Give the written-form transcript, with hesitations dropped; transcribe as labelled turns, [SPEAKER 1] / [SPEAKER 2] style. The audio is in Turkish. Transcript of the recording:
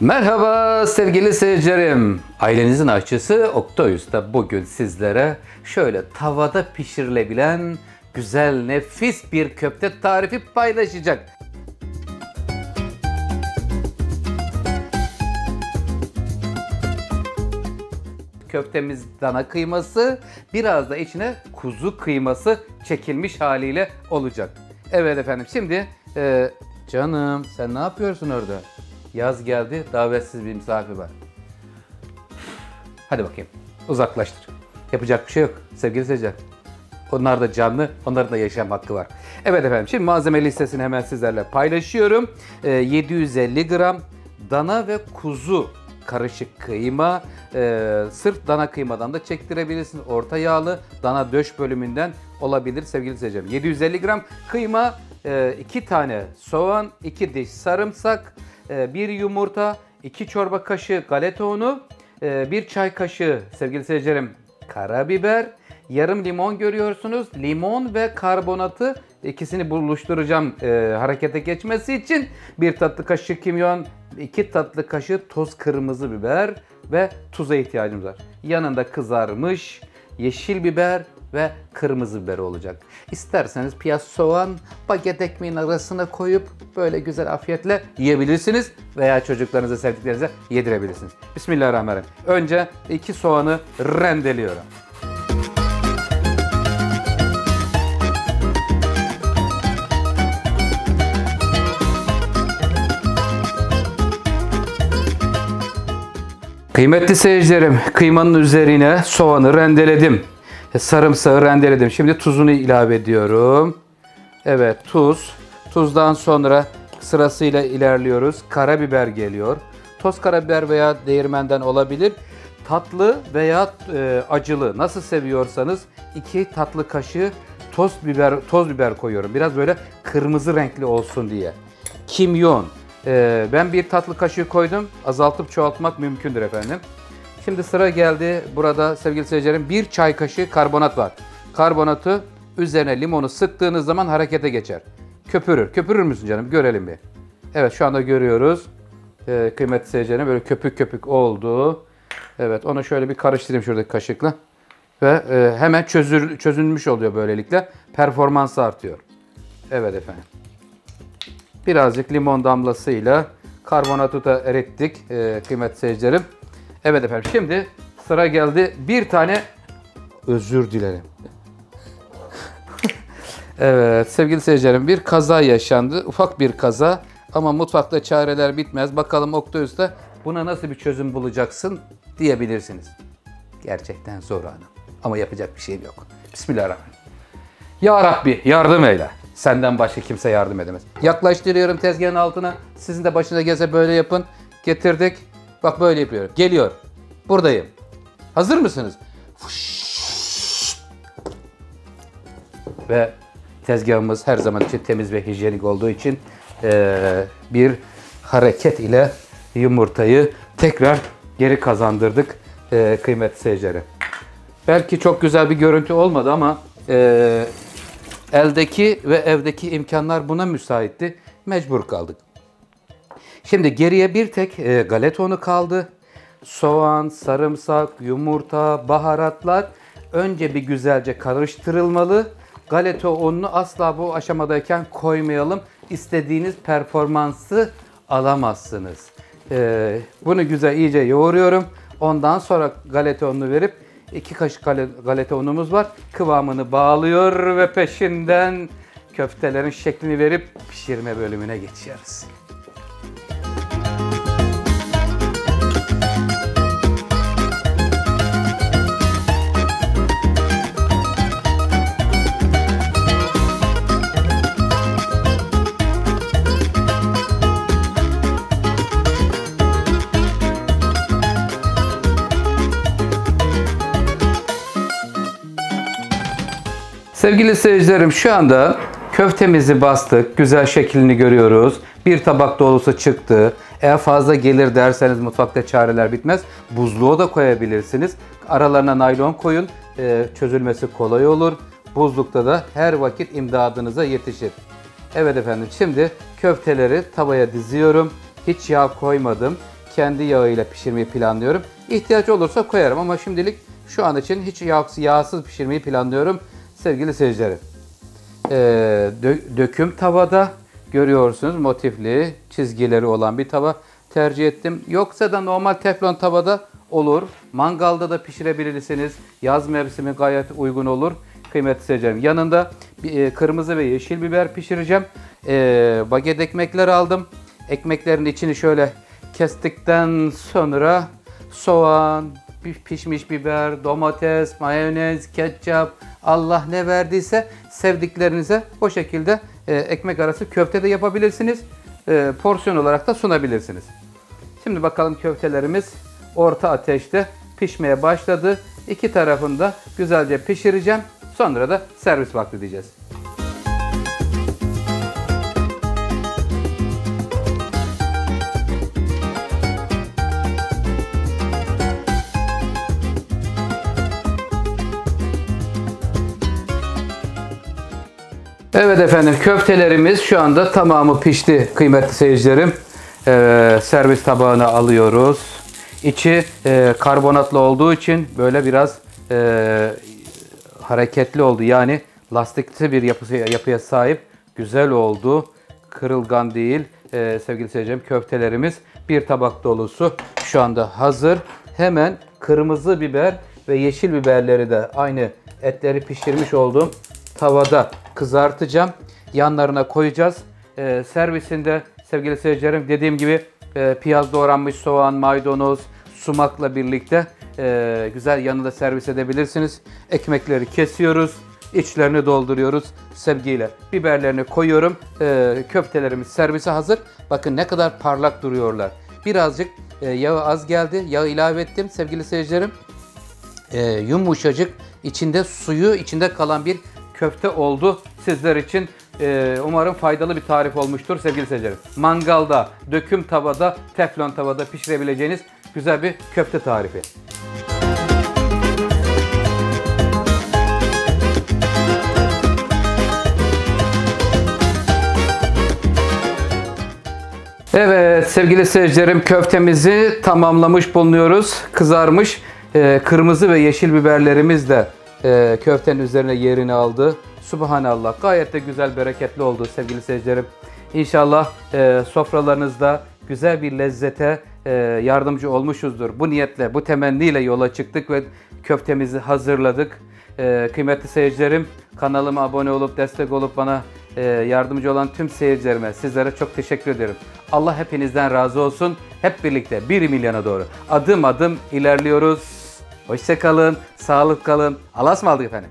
[SPEAKER 1] Merhaba sevgili seyircilerim. Ailenizin aşçısı Oktay Usta bugün sizlere şöyle tavada pişirilebilen güzel, nefis bir köfte tarifi paylaşacak. Köftemiz dana kıyması, biraz da içine kuzu kıyması çekilmiş haliyle olacak. Evet efendim, şimdi canım sen ne yapıyorsun orada? Yaz geldi, davetsiz bir misafir var. Hadi bakayım, uzaklaştır. Yapacak bir şey yok sevgili seyirciler. Onlar da canlı, onların da yaşam hakkı var. Evet efendim, şimdi malzeme listesini hemen sizlerle paylaşıyorum. 750 gram dana ve kuzu karışık kıyma. Sırf dana kıymadan da çektirebilirsiniz. Orta yağlı dana döş bölümünden olabilir sevgili seyircilerim. 750 gram kıyma, 2 tane soğan, 2 diş sarımsak, 1 yumurta, 2 çorba kaşığı galeta unu, 1 çay kaşığı sevgili seyircilerim karabiber, yarım limon görüyorsunuz. Limon ve karbonatı ikisini buluşturacağım harekete geçmesi için. 1 tatlı kaşığı kimyon, 2 tatlı kaşığı toz kırmızı biber ve tuza ihtiyacımız var. Yanında kızarmış yeşil biber ve kırmızı biber olacak. İsterseniz piyaz soğan baget ekmeğin arasına koyup böyle güzel afiyetle yiyebilirsiniz veya çocuklarınıza, sevdiklerinize yedirebilirsiniz. Bismillahirrahmanirrahim. Önce 2 soğanı rendeliyorum. Kıymetli seyircilerim, kıymanın üzerine soğanı rendeledim. Sarımsağı rendeledim. Şimdi tuzunu ilave ediyorum. Evet, tuz. Tuzdan sonra sırasıyla ilerliyoruz. Karabiber geliyor. Toz karabiber veya değirmenden olabilir. Tatlı veya acılı nasıl seviyorsanız 2 tatlı kaşığı toz biber koyuyorum. Biraz böyle kırmızı renkli olsun diye. Kimyon. Ben 1 tatlı kaşığı koydum. Azaltıp çoğaltmak mümkündür efendim. Şimdi sıra geldi. Burada sevgili seyircilerim 1 çay kaşığı karbonat var. Karbonatı üzerine limonu sıktığınız zaman harekete geçer. Köpürür. Köpürür müsün canım? Görelim bir. Evet, şu anda görüyoruz. Kıymetli seyircilerim böyle köpük köpük oldu. Evet, onu şöyle bir karıştırayım şuradaki kaşıkla. Ve hemen çözülmüş oluyor böylelikle. Performansı artıyor. Evet efendim. Birazcık limon damlasıyla karbonatı da erittik kıymetli seyircilerim. Evet efendim, şimdi sıra geldi bir tane, özür dilerim. Evet sevgili seyircilerim, bir kaza yaşandı. Ufak bir kaza ama mutfakta çareler bitmez. Bakalım Oktay Usta buna nasıl bir çözüm bulacaksın diyebilirsiniz. Gerçekten zor anım ama yapacak bir şeyim yok. Bismillahirrahmanirrahim. Ya Rabbi yardım eyle. Senden başka kimse yardım edemez. Yaklaştırıyorum tezgahın altına. Sizin de başına gelse böyle yapın. Getirdik. Bak böyle yapıyorum. Geliyor. Buradayım. Hazır mısınız? Ve tezgahımız her zaman için temiz ve hijyenik olduğu için bir hareket ile yumurtayı tekrar geri kazandırdık kıymetli seyircilerim. Belki çok güzel bir görüntü olmadı ama eldeki ve evdeki imkanlar buna müsaitti. Mecbur kaldık. Şimdi geriye bir tek galeta unu kaldı. Soğan, sarımsak, yumurta, baharatlar önce bir güzelce karıştırılmalı. Galeta ununu asla bu aşamadayken koymayalım. İstediğiniz performansı alamazsınız. Bunu güzel iyice yoğuruyorum. Ondan sonra galeta ununu verip 2 kaşık galeta unumuz var. Kıvamını bağlıyor ve peşinden köftelerin şeklini verip pişirme bölümüne geçiyoruz. Sevgili seyircilerim, şu anda köftemizi bastık. Güzel şeklini görüyoruz. Bir tabak dolusu çıktı. Eğer fazla gelir derseniz mutfakta çareler bitmez. Buzluğa da koyabilirsiniz. Aralarına naylon koyun. Çözülmesi kolay olur. Buzlukta da her vakit imdadınıza yetişir. Evet efendim, şimdi köfteleri tavaya diziyorum. Hiç yağ koymadım. kendi yağıyla pişirmeyi planlıyorum. İhtiyaç olursa koyarım ama şimdilik şu an için hiç yağsız pişirmeyi planlıyorum sevgili seyircilerim. Döküm tavada görüyorsunuz, motifli çizgileri olan bir tava tercih ettim. Yoksa da normal teflon tavada olur. Mangalda da pişirebilirsiniz. Yaz mevsimi gayet uygun olur. Kıymetli seyircilerim. Yanında kırmızı ve yeşil biber pişireceğim. Baget ekmekler aldım. Ekmeklerin içini şöyle kestikten sonra soğan, pişmiş biber, domates, mayonez, ketçap, Allah ne verdiyse sevdiklerinize o şekilde ekmek arası köfte de yapabilirsiniz. Porsiyon olarak da sunabilirsiniz. Şimdi bakalım, köftelerimiz orta ateşte pişmeye başladı. İki tarafını da güzelce pişireceğim. Sonra da servis vakti diyeceğiz. Evet efendim, köftelerimiz şu anda tamamı pişti kıymetli seyircilerim. Servis tabağına alıyoruz. İçi karbonatlı olduğu için böyle biraz hareketli oldu. Yani lastikli bir yapıya sahip. Güzel oldu. Kırılgan değil. Sevgili seyircilerim, köftelerimiz bir tabak dolusu şu anda hazır. Hemen kırmızı biber ve yeşil biberleri de aynı etleri pişirmiş olduğum tavada kızartacağım. Yanlarına koyacağız. Servisinde sevgili seyircilerim, dediğim gibi piyaz doğranmış soğan, maydanoz, sumakla birlikte güzel yanında servis edebilirsiniz. Ekmekleri kesiyoruz. İçlerini dolduruyoruz sevgiyle. Biberlerini koyuyorum. Köftelerimiz servise hazır. Bakın ne kadar parlak duruyorlar. Birazcık yağı az geldi. Yağı ilave ettim sevgili seyircilerim. Yumuşacık, içinde suyu içinde kalan bir köfte oldu sizler için. Umarım faydalı bir tarif olmuştur sevgili seyircilerim. Mangalda, döküm tavada, teflon tavada pişirebileceğiniz güzel bir köfte tarifi. Evet sevgili seyircilerim, köftemizi tamamlamış bulunuyoruz. Kızarmış kırmızı ve yeşil biberlerimiz de köftenin üzerine yerini aldı. Subhanallah, gayet de güzel, bereketli oldu sevgili seyircilerim. İnşallah sofralarınızda güzel bir lezzete yardımcı olmuşuzdur. Bu niyetle, bu temenniyle yola çıktık ve köftemizi hazırladık. Kıymetli seyircilerim, kanalıma abone olup destek olup bana yardımcı olan tüm seyircilerime, sizlere çok teşekkür ederim. Allah hepinizden razı olsun. Hep birlikte 1 milyona doğru adım adım ilerliyoruz. Hoşça kalın, sağlıklı kalın. Allah'a ısmarladık efendim.